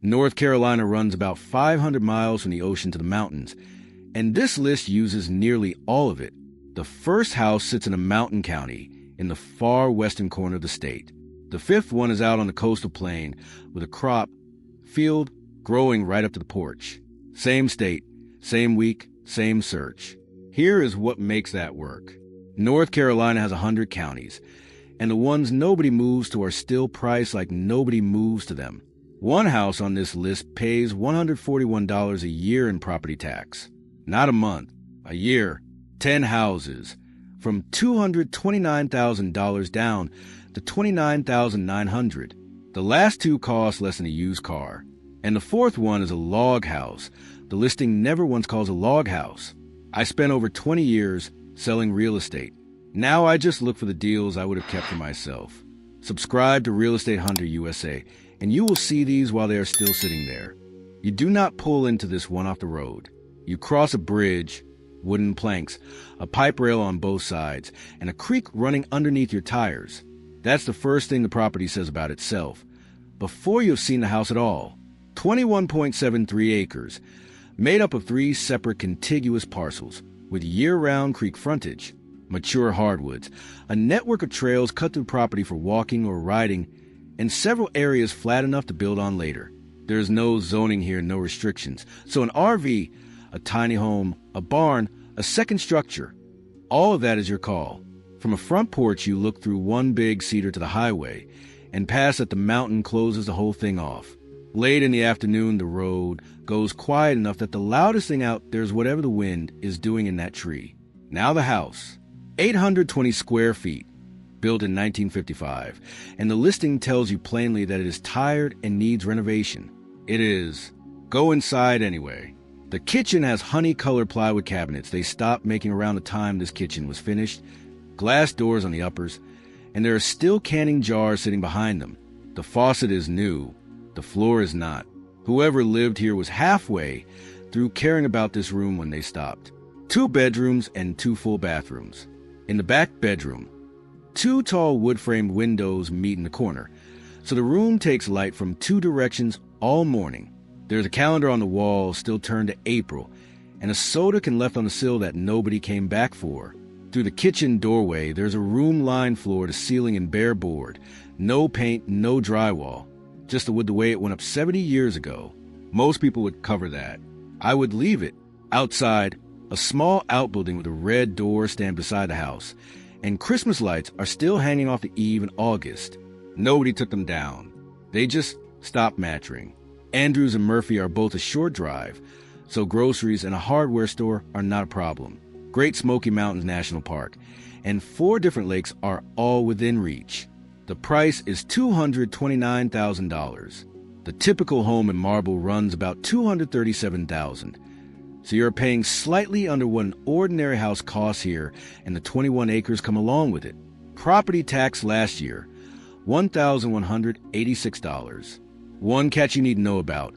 North Carolina runs about 500 miles from the ocean to the mountains, and this list uses nearly all of it. The first house sits in a mountain county in the far western corner of the state. The fifth one is out on the coastal plain with a crop field growing right up to the porch. Same state, same week, same search. Here is what makes that work. North Carolina has 100 counties, and the ones nobody moves to are still priced like nobody moves to them. One house on this list pays $141 a year in property tax. Not a month, a year. 10 houses, from $229,000 down to $29,900. The last two cost less than a used car. And the fourth one is a log house. The listing never once calls a log house. I spent over 20 years selling real estate. Now I just look for the deals I would have kept for myself. Subscribe to Real Estate Hunter USA, and you will see these while they are still sitting there. You do not pull into this one off the road. You cross a bridge, wooden planks, a pipe rail on both sides, and a creek running underneath your tires. That's the first thing the property says about itself, before you've seen the house at all. 21.73 acres, made up of 3 separate contiguous parcels, with year-round creek frontage, mature hardwoods, a network of trails cut through property for walking or riding, and several areas flat enough to build on later. There's no zoning here, no restrictions. So an RV, a tiny home, a barn, a second structure, all of that is your call. From a front porch, you look through one big cedar to the highway, and past that the mountain closes the whole thing off. Late in the afternoon, the road goes quiet enough that the loudest thing out there is whatever the wind is doing in that tree. Now the house, 820 square feet, built in 1955, and the listing tells you plainly that it is tired and needs renovation. It is. Go inside anyway. The kitchen has honey-colored plywood cabinets they stopped making around the time this kitchen was finished, glass doors on the uppers, and there are still canning jars sitting behind them. The faucet is new. The floor is not. Whoever lived here was halfway through caring about this room when they stopped. 2 bedrooms and 2 full bathrooms. In the back bedroom, 2 tall wood-framed windows meet in the corner, so the room takes light from 2 directions all morning. There's a calendar on the wall still turned to April, and a soda can left on the sill that nobody came back for. Through the kitchen doorway, there's a room-lined floor to ceiling in bare board. No paint, no drywall. Just the wood the way it went up 70 years ago. Most people would cover that. I would leave it. Outside, a small outbuilding with a red door stand beside the house, and Christmas lights are still hanging off the eave in August. Nobody took them down. They just stopped matching. Andrews and Murphy are both a short drive, so groceries and a hardware store are not a problem. Great Smoky Mountains National Park, and 4 different lakes are all within reach. The price is $229,000. The typical home in Marble runs about $237,000. So you're paying slightly under what an ordinary house costs here, and the 21 acres come along with it. Property tax last year, $1,186. One catch you need to know about.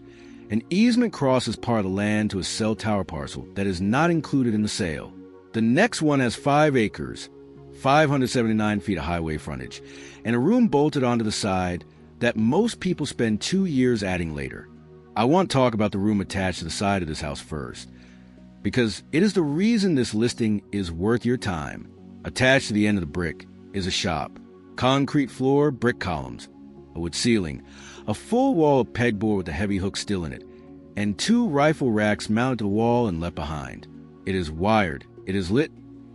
An easement crosses part of the land to a cell tower parcel that is not included in the sale. The next one has 5 acres, 579 feet of highway frontage, and a room bolted onto the side that most people spend 2 years adding later. I want to talk about the room attached to the side of this house first, because it is the reason this listing is worth your time. Attached to the end of the brick is a shop. Concrete floor, brick columns, a wood ceiling, a full wall of pegboard with a heavy hook still in it, and 2 rifle racks mounted to the wall and left behind. It is wired, it is lit,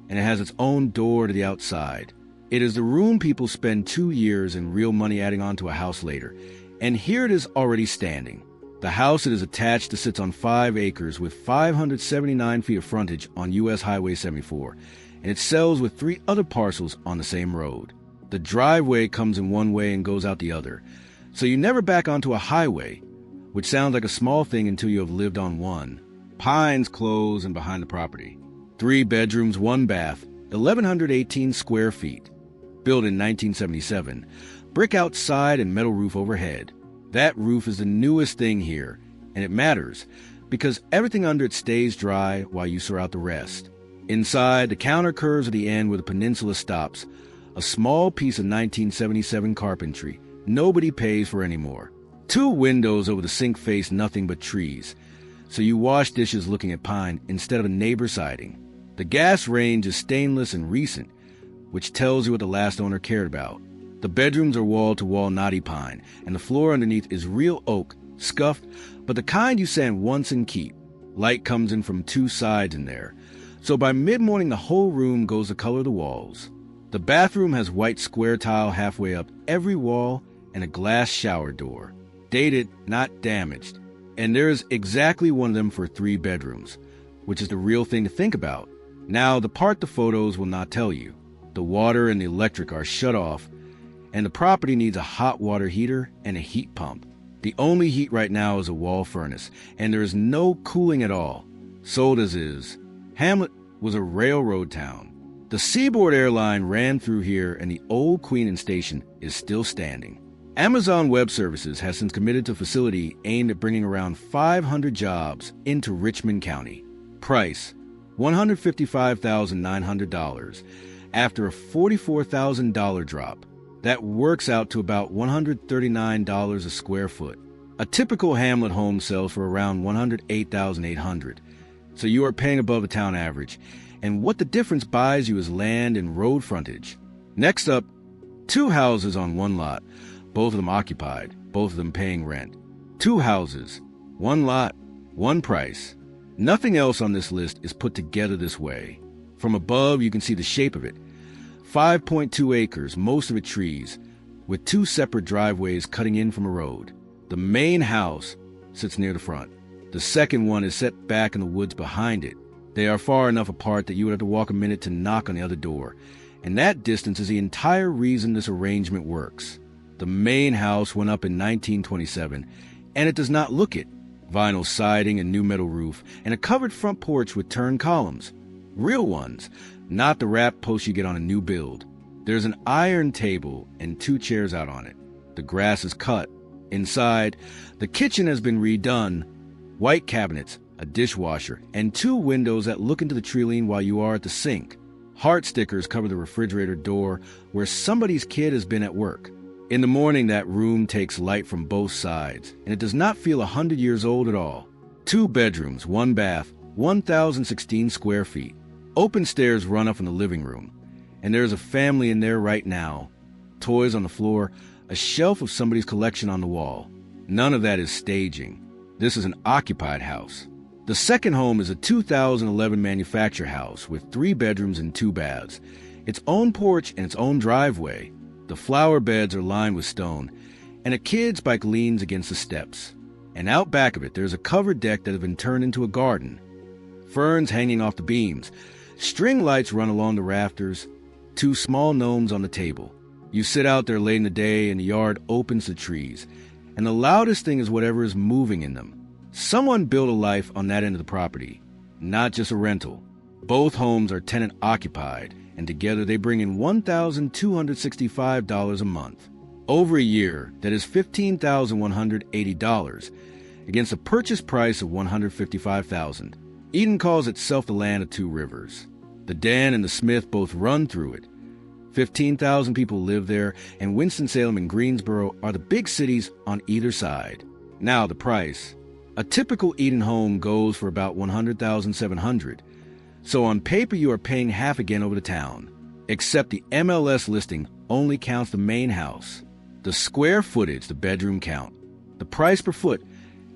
and it has its own door to the outside. It is the room people spend 2 years and real money adding on to a house later, and here it is already standing. The house it is attached to sits on 5 acres with 579 feet of frontage on U.S. Highway 74, and it sells with 3 other parcels on the same road. The driveway comes in one way and goes out the other, so you never back onto a highway, which sounds like a small thing until you have lived on one. Pines close and behind the property. 3 bedrooms, 1 bath, 1,118 square feet. Built in 1977, brick outside and metal roof overhead. That roof is the newest thing here, and it matters because everything under it stays dry while you sort out the rest. Inside, the counter curves at the end where the peninsula stops, a small piece of 1977 carpentry nobody pays for anymore. 2 windows over the sink face nothing but trees, so you wash dishes looking at pine instead of a neighbor siding. The gas range is stainless and recent, which tells you what the last owner cared about. The bedrooms are wall-to-wall knotty pine, and the floor underneath is real oak, scuffed, but the kind you sand once and keep. Light comes in from 2 sides in there, so by mid-morning the whole room goes the color of the walls. The bathroom has white square tile halfway up every wall and a glass shower door. Dated, not damaged. And there's exactly one of them for 3 bedrooms, which is the real thing to think about. Now, the part the photos will not tell you. The water and the electric are shut off, and the property needs a hot water heater and a heat pump. The only heat right now is a wall furnace, and there is no cooling at all. Sold as is. Hamlet was a railroad town. The Seaboard Airline ran through here, and the old Queen Station is still standing. Amazon Web Services has since committed to a facility aimed at bringing around 500 jobs into Richmond County. Price, $155,900, after a $44,000 drop. That works out to about $139 a square foot. A typical Hamlet home sells for around $108,800, so you are paying above the town average, and what the difference buys you is land and road frontage. Next up, 2 houses on 1 lot, both of them occupied, both of them paying rent. 2 houses, 1 lot, 1 price. Nothing else on this list is put together this way. From above, you can see the shape of it. 5.2 acres, most of it trees, with 2 separate driveways cutting in from a road. The main house sits near the front. The second one is set back in the woods behind it. They are far enough apart that you would have to walk a minute to knock on the other door, and that distance is the entire reason this arrangement works. The main house went up in 1927, and it does not look it. Vinyl siding and new metal roof, and a covered front porch with turned columns. Real ones, not the wrap posts you get on a new build. There's an iron table and 2 chairs out on it. The grass is cut. Inside, the kitchen has been redone. White cabinets, a dishwasher, and 2 windows that look into the treeline while you are at the sink. Heart stickers cover the refrigerator door where somebody's kid has been at work. In the morning, that room takes light from both sides, and it does not feel 100 years old at all. 2 bedrooms, 1 bath, 1,016 square feet. Open stairs run up in the living room, and there's a family in there right now. Toys on the floor, a shelf of somebody's collection on the wall. None of that is staging. This is an occupied house. The second home is a 2011 manufactured house with 3 bedrooms and 2 baths, its own porch and its own driveway. The flower beds are lined with stone, and a kid's bike leans against the steps. And out back of it, there's a covered deck that has been turned into a garden. Ferns hanging off the beams. String lights run along the rafters. 2 small gnomes on the table. You sit out there late in the day, and the yard opens to trees. And the loudest thing is whatever is moving in them. Someone built a life on that end of the property, not just a rental. Both homes are tenant-occupied, and together they bring in $1,265 a month. Over a year, that is $15,180, against a purchase price of $155,000. Eden calls itself the land of 2 rivers. The Dan and the Smith both run through it. 15,000 people live there, and Winston, Salem, and Greensboro are the big cities on either side. Now the price. A typical Eden home goes for about $100,700. So on paper you are paying half again over the town. Except the MLS listing only counts the main house. The square footage, the bedroom count. The price per foot,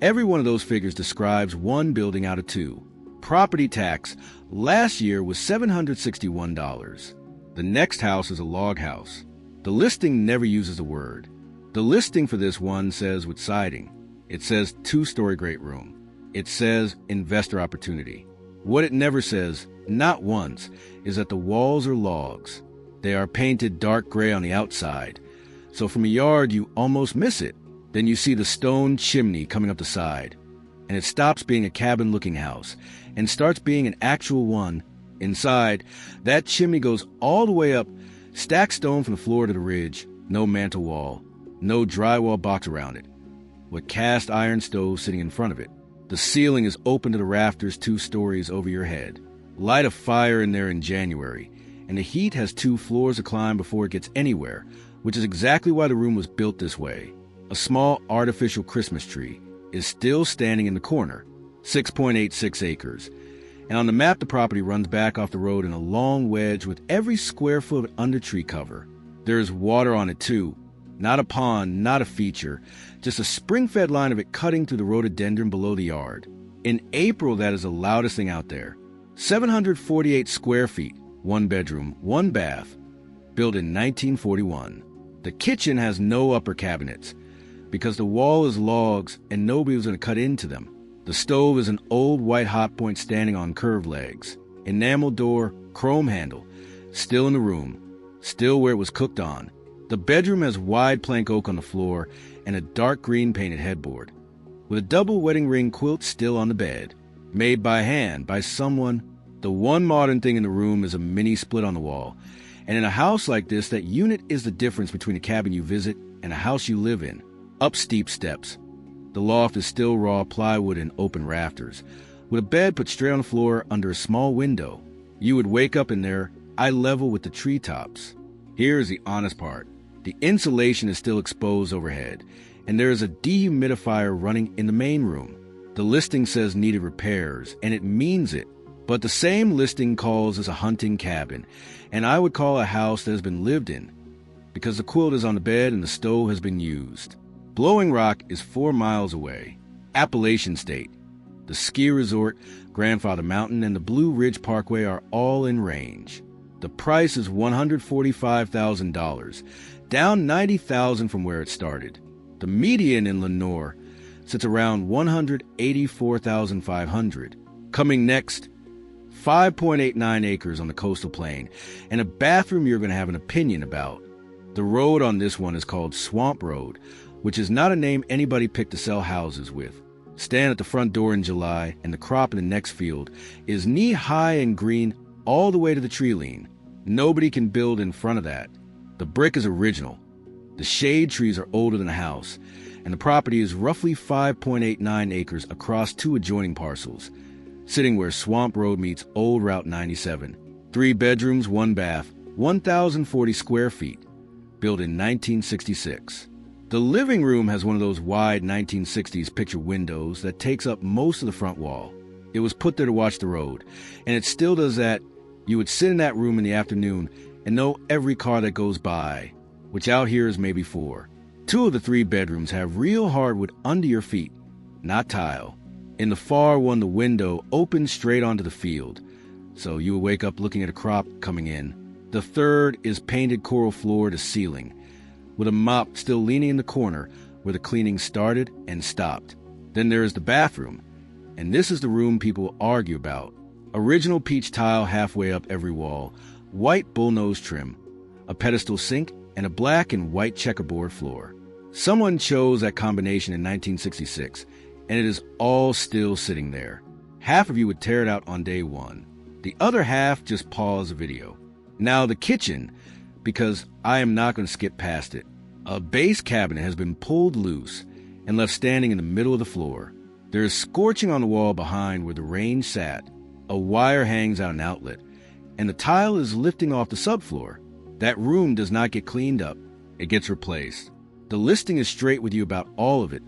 every one of those figures describes 1 building out of 2. Property tax last year was $761. The next house is a log house. The listing never uses a word. The listing for this one says with siding. It says 2-story great room. It says investor opportunity. What it never says, not once, is that the walls are logs. They are painted dark gray on the outside, so from a yard you almost miss it. Then you see the stone chimney coming up the side, and it stops being a cabin-looking house and starts being an actual one. Inside, that chimney goes all the way up, stacked stone from the floor to the ridge, no mantel wall, no drywall box around it, with cast iron stove sitting in front of it. The ceiling is open to the rafters 2 stories over your head. Light a fire in there in January, and the heat has 2 floors to climb before it gets anywhere, which is exactly why the room was built this way. A small artificial Christmas tree is still standing in the corner, 6.86 acres. And on the map, the property runs back off the road in a long wedge with every square foot of under tree cover. There's water on it too. Not a pond, not a feature, just a spring-fed line of it cutting through the rhododendron below the yard. In April, that is the loudest thing out there. 748 square feet, 1 bedroom, 1 bath, built in 1941. The kitchen has no upper cabinets because the wall is logs and nobody was going to cut into them. The stove is an old white hot point standing on curved legs. Enamel door, chrome handle, still in the room, still where it was cooked on. The bedroom has wide plank oak on the floor and a dark green painted headboard, with a double wedding ring quilt still on the bed, made by hand by someone. The one modern thing in the room is a mini split on the wall. And in a house like this, that unit is the difference between a cabin you visit and a house you live in. Up steep steps. The loft is still raw plywood and open rafters, with a bed put straight on the floor under a small window. You would wake up in there, eye level with the treetops. Here's the honest part. The insulation is still exposed overhead, and there is a dehumidifier running in the main room. The listing says needed repairs, and it means it. But the same listing calls this a hunting cabin, and I would call a house that has been lived in, because the quilt is on the bed and the stove has been used. Blowing Rock is 4 miles away. Appalachian State, the ski resort, Grandfather Mountain, and the Blue Ridge Parkway are all in range. The price is $145,000, down $90,000 from where it started. The median in Lenoir sits around $184,500. Coming next, 5.89 acres on the coastal plain, and a bathroom you're going to have an opinion about. The road on this one is called Swamp Road, which is not a name anybody picked to sell houses with. Stand at the front door in July, and the crop in the next field is knee-high and green all the way to the tree lean. Nobody can build in front of that. The brick is original. The shade trees are older than the house, and the property is roughly 5.89 acres across 2 adjoining parcels, sitting where Swamp Road meets Old Route 97. 3 bedrooms, 1 bath, 1,040 square feet, built in 1966. The living room has one of those wide 1960s picture windows that takes up most of the front wall. It was put there to watch the road, and it still does that. You would sit in that room in the afternoon and know every car that goes by, which out here is maybe 4. 2 of the 3 bedrooms have real hardwood under your feet, not tile. In the far one, the window opens straight onto the field, so you will wake up looking at a crop coming in. The third is painted coral floor to ceiling, with a mop still leaning in the corner where the cleaning started and stopped. Then there is the bathroom, and this is the room people argue about. Original peach tile halfway up every wall, white bullnose trim, a pedestal sink, and a black and white checkerboard floor. Someone chose that combination in 1966, and it is all still sitting there. Half of you would tear it out on day 1. The other half just pause the video. Now the kitchen, because I am not going to skip past it. A base cabinet has been pulled loose and left standing in the middle of the floor. There is scorching on the wall behind where the range sat. A wire hangs out an outlet, and the tile is lifting off the subfloor. That room does not get cleaned up. It gets replaced. The listing is straight with you about all of it.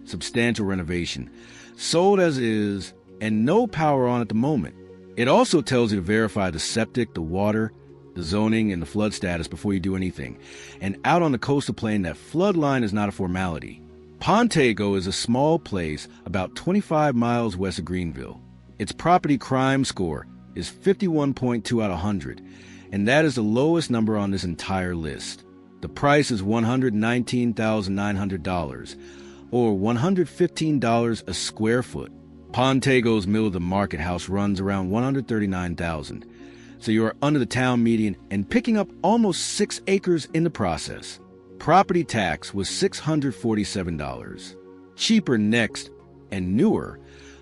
Substantial renovation, sold as is, and no power on at the moment. It also tells you to verify the septic, the water, the zoning, and the flood status before you do anything. And out on the coastal plain, that flood line is not a formality. Pantego is a small place about 25 miles west of Greenville. Its property crime score is 51.2 out of 100, and that is the lowest number on this entire list. The price is $119,900, or $115 a square foot. Pantego's middle-of-the-market house runs around $139,000, so you are under the town median and picking up almost 6 acres in the process. Property tax was $647. Cheaper next, and newer,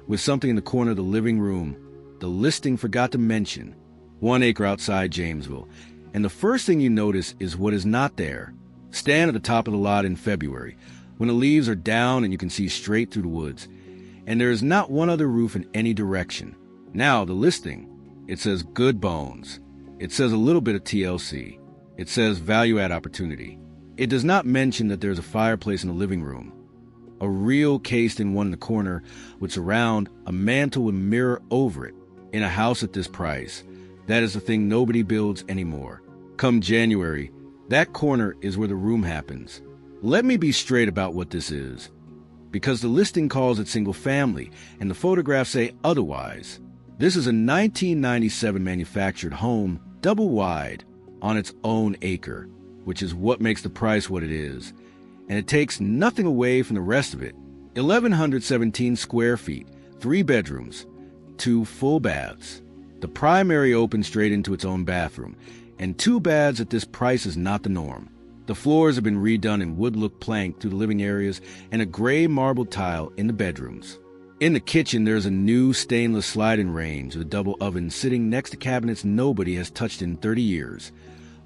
with something in the corner of the living room the listing forgot to mention. 1 acre outside Jamesville, and the first thing you notice is what is not there. Stand at the top of the lot in February, when the leaves are down and you can see straight through the woods, and there is not one other roof in any direction. Now, the listing, it says good bones. It says a little bit of TLC. It says value add opportunity. It does not mention that there's a fireplace in the living room, a reel cased in one in the corner with surround, a mantel with a mirror over it. In a house at this price, that is the thing nobody builds anymore. Come January, that corner is where the room happens. Let me be straight about what this is, because the listing calls it single family and the photographs say otherwise. This is a 1997 manufactured home, double wide, on its own acre, which is what makes the price what it is. And it takes nothing away from the rest of it. 1,117 square feet, 3 bedrooms, 2 full baths. The primary opens straight into its own bathroom, and 2 baths at this price is not the norm. The floors have been redone in wood-look plank through the living areas and a gray marble tile in the bedrooms. In the kitchen, there's a new stainless sliding range with a double oven sitting next to cabinets nobody has touched in 30 years,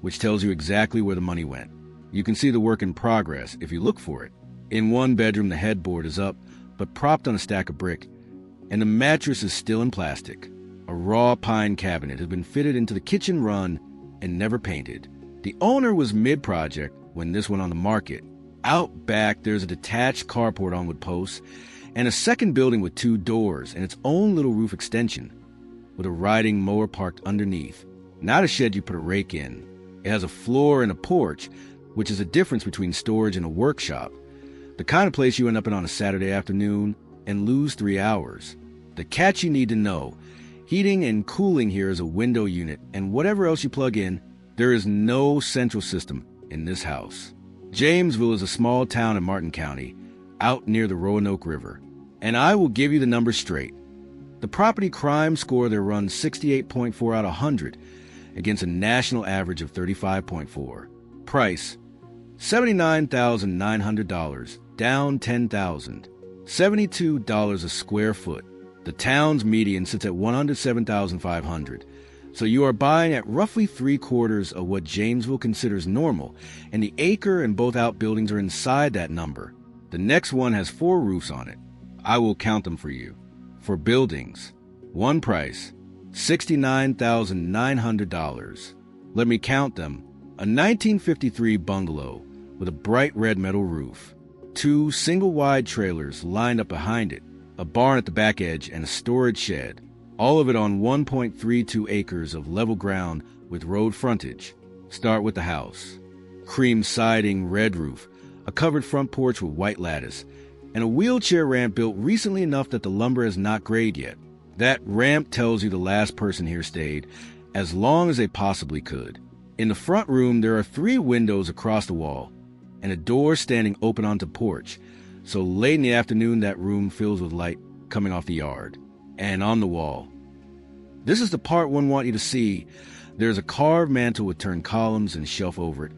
which tells you exactly where the money went. You can see the work in progress if you look for it. In one bedroom, the headboard is up, but propped on a stack of brick, and the mattress is still in plastic. A raw pine cabinet has been fitted into the kitchen run and never painted. The owner was mid-project when this went on the market. Out back, there's a detached carport on wood posts and a second building with 2 doors and its own little roof extension with a riding mower parked underneath. Not a shed you put a rake in. It has a floor and a porch, which is a difference between storage and a workshop. The kind of place you end up in on a Saturday afternoon and lose 3 hours. The catch you need to know: heating and cooling here is a window unit, and whatever else you plug in, there is no central system in this house. Jamesville is a small town in Martin County, out near the Roanoke River. And I will give you the numbers straight. The property crime score there runs 68.4 out of 100 against a national average of 35.4. Price, $79,900, down $10,000. $72 a square foot. The town's median sits at $107,500. So you are buying at roughly 3/4 of what Jamesville considers normal, and the acre and both outbuildings are inside that number. The next one has 4 roofs on it. I will count them for you. For buildings, one price, $69,900. Let me count them. A 1953 bungalow with a bright red metal roof, 2 single-wide trailers lined up behind it, a barn at the back edge, and a storage shed. All of it on 1.32 acres of level ground with road frontage. Start with the house. Cream siding, red roof, a covered front porch with white lattice, and a wheelchair ramp built recently enough that the lumber is not grayed yet. That ramp tells you the last person here stayed as long as they possibly could. In the front room, there are 3 windows across the wall and a door standing open onto porch, so late in the afternoon that room fills with light coming off the yard. And on the wall, this is the part one want you to see, there's a carved mantel with turned columns and a shelf over it,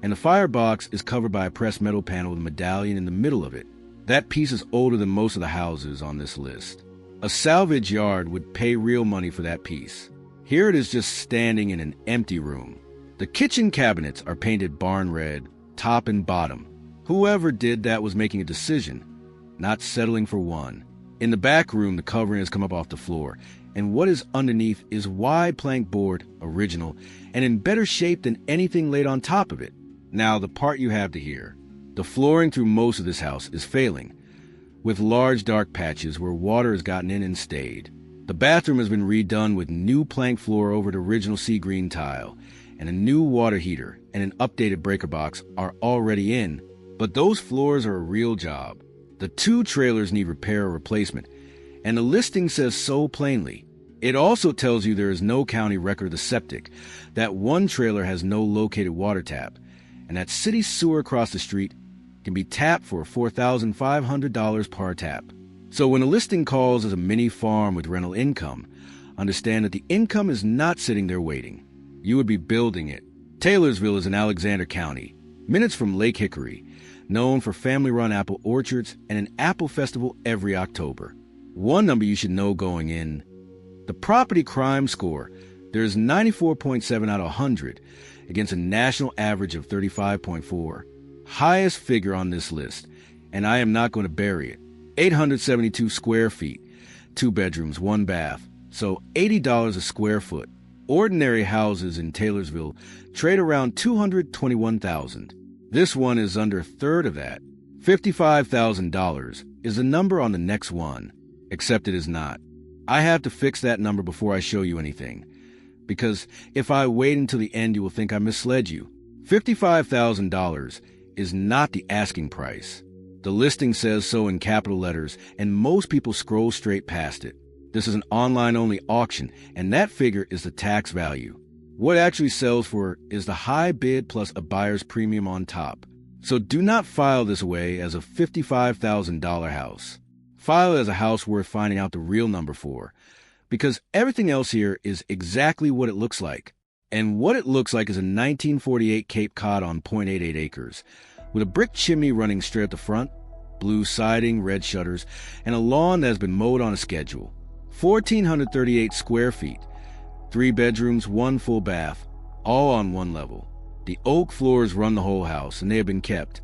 and the firebox is covered by a pressed metal panel with a medallion in the middle of it. That piece is older than most of the houses on this list. A salvage yard would pay real money for that piece. Here it is just standing in an empty room. The kitchen cabinets are painted barn red, top and bottom. Whoever did that was making a decision, not settling for one. In the back room, the covering has come up off the floor, and what is underneath is wide plank board, original, and in better shape than anything laid on top of it. Now, the part you have to hear. The flooring through most of this house is failing, with large dark patches where water has gotten in and stayed. The bathroom has been redone with new plank floor over the original sea green tile, and a new water heater and an updated breaker box are already in, but those floors are a real job. The 2 trailers need repair or replacement, and the listing says so plainly. It also tells you there is no county record of the septic, that one trailer has no located water tap, and that city sewer across the street can be tapped for $4,500 per tap. So when a listing calls as a mini farm with rental income, understand that the income is not sitting there waiting. You would be building it. Taylorsville is in Alexander County, minutes from Lake Hickory, known for family-run apple orchards and an apple festival every October. One number you should know going in: the property crime score, there's 94.7 out of 100 against a national average of 35.4. Highest figure on this list, and I am not going to bury it. 872 square feet, 2 bedrooms, 1 bath, so $80 a square foot. Ordinary houses in Taylorsville trade around $221,000. This one is under a third of that. $55,000 is the number on the next one, except it is not. I have to fix that number before I show you anything, because if I wait until the end, you will think I misled you. $55,000 is not the asking price. The listing says so in capital letters, and most people scroll straight past it. This is an online-only auction, and that figure is the tax value. What actually sells for is the high bid plus a buyer's premium on top. So do not file this away as a $55,000 house. File it as a house worth finding out the real number for, because everything else here is exactly what it looks like. And what it looks like is a 1948 Cape Cod on 0.88 acres, with a brick chimney running straight at the front, blue siding, red shutters, and a lawn that has been mowed on a schedule. 1,438 square feet, 3 bedrooms, 1 full bath, all on one level. The oak floors run the whole house, and they have been kept.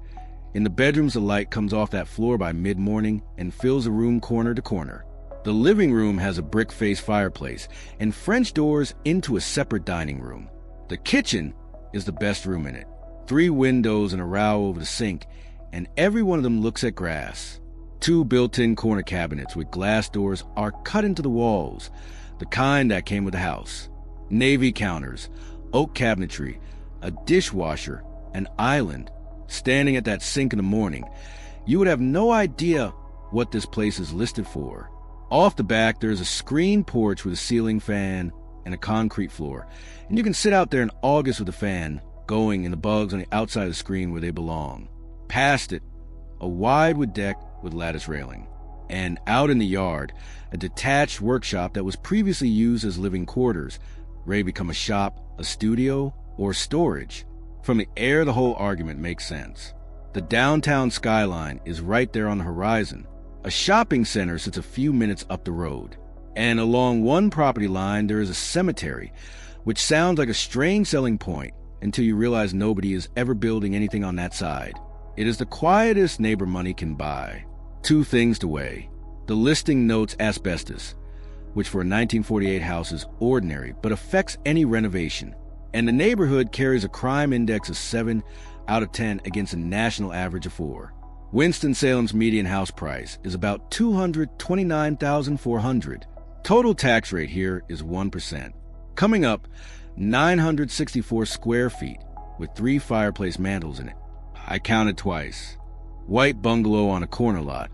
In the bedrooms, the light comes off that floor by mid-morning and fills the room corner to corner. The living room has a brick-faced fireplace and French doors into a separate dining room. The kitchen is the best room in it. 3 windows and a row over the sink, and every one of them looks at grass. 2 built-in corner cabinets with glass doors are cut into the walls, the kind that came with the house. Navy counters, oak cabinetry, a dishwasher, an island. Standing at that sink in the morning, you would have no idea what this place is listed for. Off the back, there's a screened porch with a ceiling fan and a concrete floor, and you can sit out there in August with the fan going and the bugs on the outside of the screen where they belong. Past it, a wide wood deck with lattice railing, and out in the yard, a detached workshop that was previously used as living quarters, ready to become a shop, a studio, or storage. From the air, the whole argument makes sense. The downtown skyline is right there on the horizon. A shopping center sits a few minutes up the road. And along one property line, there is a cemetery, which sounds like a strange selling point until you realize nobody is ever building anything on that side. It is the quietest neighbor money can buy. 2 things to weigh. The listing notes asbestos, which for a 1948 house is ordinary but affects any renovation. And the neighborhood carries a crime index of 7 out of 10 against a national average of 4. Winston-Salem's median house price is about $229,400. Total tax rate here is 1%. Coming up, 964 square feet with 3 fireplace mantels in it. I counted twice. White bungalow on a corner lot,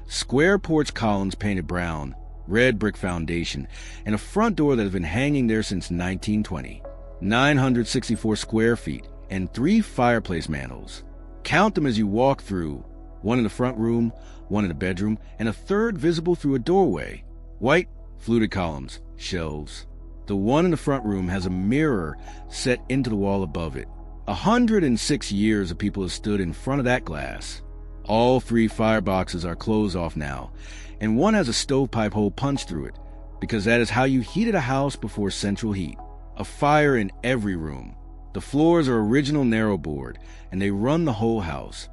square porch columns painted brown, red brick foundation, and a front door that has been hanging there since 1920. 964 square feet and 3 fireplace mantels. Count them as you walk through. 1 in the front room, 1 in the bedroom, and a 3rd visible through a doorway. White, fluted columns, shelves. The one in the front room has a mirror set into the wall above it. 106 years of people have stood in front of that glass. All 3 fireboxes are closed off now, and one has a stovepipe hole punched through it, because that is how you heated a house before central heat. A fire in every room. The floors are original narrow board, and they run the whole house,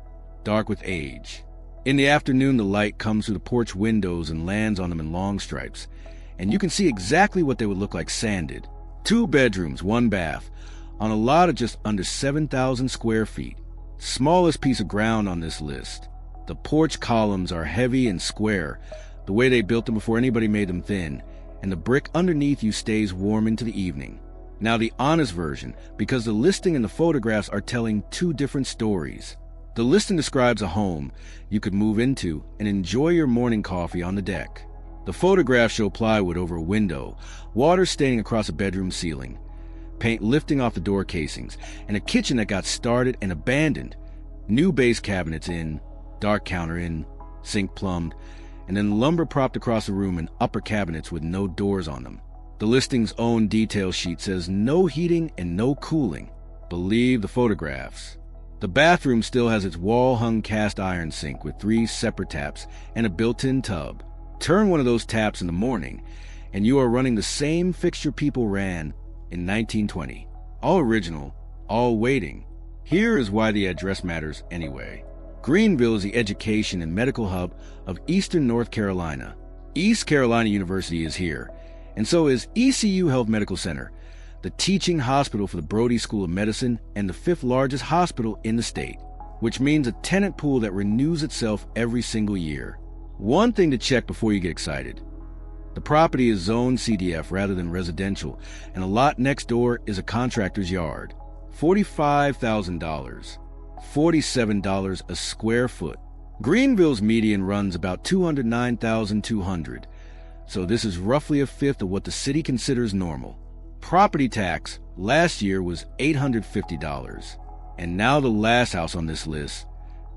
dark with age. In the afternoon, the light comes through the porch windows and lands on them in long stripes, and you can see exactly what they would look like sanded. 2 bedrooms, 1 bath, on a lot of just under 7,000 square feet. Smallest piece of ground on this list. The porch columns are heavy and square, the way they built them before anybody made them thin, and the brick underneath you stays warm into the evening. Now the honest version, because the listing and the photographs are telling 2 different stories. The listing describes a home you could move into and enjoy your morning coffee on the deck. The photographs show plywood over a window, water staining across a bedroom ceiling, paint lifting off the door casings, and a kitchen that got started and abandoned. New base cabinets in, dark counter in, sink plumbed, and then lumber propped across the room and upper cabinets with no doors on them. The listing's own detail sheet says no heating and no cooling. Believe the photographs. The bathroom still has its wall-hung cast iron sink with 3 separate taps and a built-in tub. Turn one of those taps in the morning, and you are running the same fixture people ran in 1920. All original, all waiting. Here is why the address matters anyway. Greenville is the education and medical hub of Eastern North Carolina. East Carolina University is here, and so is ECU Health Medical Center, the teaching hospital for the Brody School of Medicine and the 5th largest hospital in the state. which means a tenant pool that renews itself every single year. One thing to check before you get excited. The property is zoned CDF rather than residential, and the lot next door is a contractor's yard. $45,000. $47 a square foot. Greenville's median runs about $209,200, so this is roughly a fifth of what the city considers normal. Property tax last year was $850, and now the last house on this list,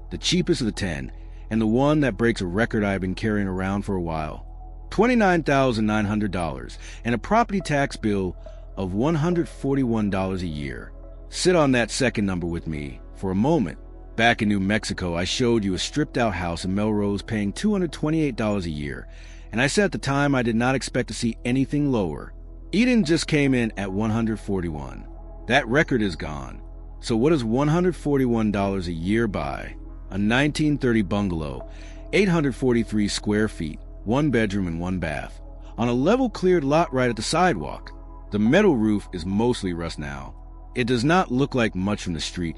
the cheapest of the 10, and the one that breaks a record I've been carrying around for a while. $29,900 and a property tax bill of $141 a year. Sit on that second number with me for a moment. Back in New Mexico, I showed you a stripped-out house in Melrose paying $228 a year, and I said at the time I did not expect to see anything lower. Eden just came in at $141. That record is gone. So what does $141 a year buy? A 1930 bungalow, 843 square feet, 1 bedroom and 1 bath, on a level cleared lot right at the sidewalk. The metal roof is mostly rust now. It does not look like much from the street,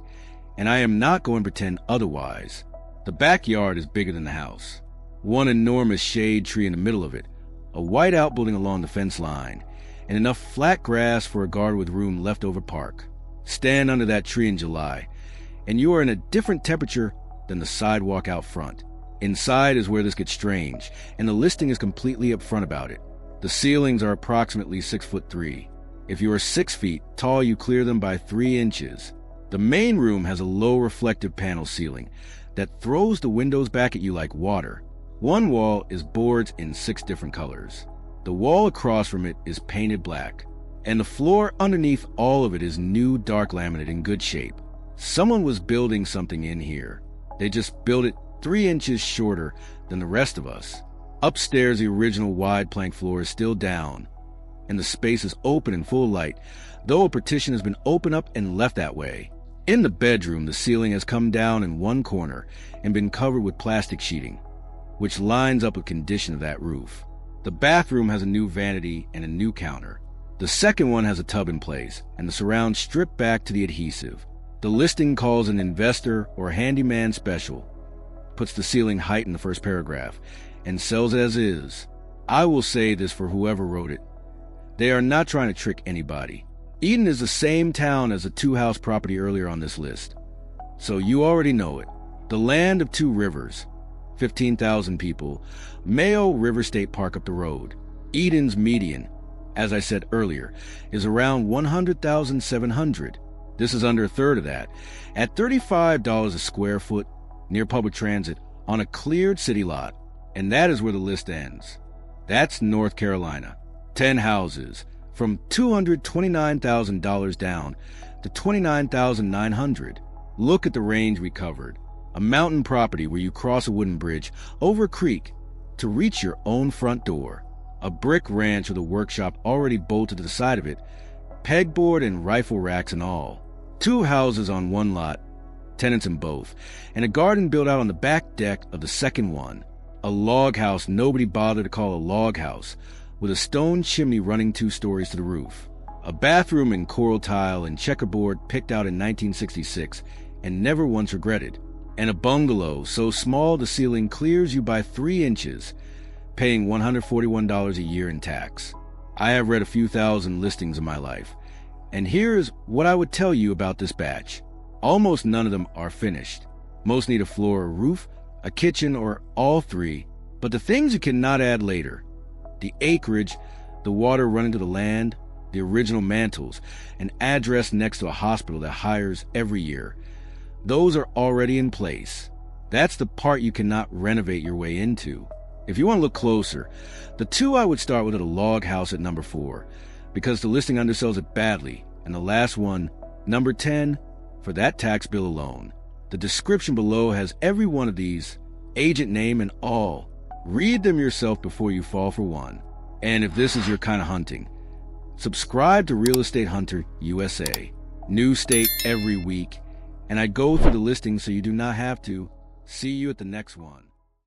and I am not going to pretend otherwise. The backyard is bigger than the house. One enormous shade tree in the middle of it, a white outbuilding along the fence line, and enough flat grass for a guard with room left over park. Stand under that tree in July, and you are in a different temperature than the sidewalk out front. Inside is where this gets strange, and the listing is completely upfront about it. The ceilings are approximately 6'3". If you are 6 feet tall, you clear them by 3 inches. The main room has a low reflective panel ceiling that throws the windows back at you like water. One wall is boards in 6 different colors. The wall across from it is painted black, and the floor underneath all of it is new dark laminate in good shape. Someone was building something in here. They just built it 3 inches shorter than the rest of us. Upstairs, the original wide plank floor is still down, and the space is open and full of light, though a partition has been opened up and left that way. In the bedroom, the ceiling has come down in one corner and been covered with plastic sheeting, which lines up with the condition of that roof. The bathroom has a new vanity and a new counter. The second one has a tub in place, and the surround stripped back to the adhesive. The listing calls an investor or handyman special, puts the ceiling height in the first paragraph, and sells it as is. I will say this for whoever wrote it. They are not trying to trick anybody. Eden is the same town as the 2-house property earlier on this list, so you already know it. The land of 2 rivers, 15,000 people, Mayo River State Park up the road. Eden's median, as I said earlier, is around $100,700. This is under a third of that, at $35 a square foot, near public transit, on a cleared city lot. And that is where the list ends. That's North Carolina. 10 houses, from $229,000 down to $29,900. Look at the range we covered. A mountain property where you cross a wooden bridge over a creek to reach your own front door. A brick ranch with a workshop already bolted to the side of it, pegboard and rifle racks and all. 2 houses on one lot, tenants in both, and a garden built out on the back deck of the second one. A log house nobody bothered to call a log house, with a stone chimney running 2 stories to the roof. A bathroom in coral tile and checkerboard picked out in 1966 and never once regretted. And a bungalow so small the ceiling clears you by 3 inches, paying $141 a year in tax. I have read a few thousand listings in my life, and here's what I would tell you about this batch. Almost none of them are finished. Most need a floor or roof, a kitchen, or all 3. But the things you cannot add later, the acreage, the water running to the land, the original mantles, an address next to a hospital that hires every year, those are already in place. That's the part you cannot renovate your way into. If you want to look closer, the 2 I would start with are the log house at number 4, because the listing undersells it badly, and the last one, number 10, for that tax bill alone. The description below has every one of these, agent name and all. Read them yourself before you fall for one. And if this is your kind of hunting, subscribe to Real Estate Hunter USA. New state every week, and I go through the listings so you do not have to. See you at the next one.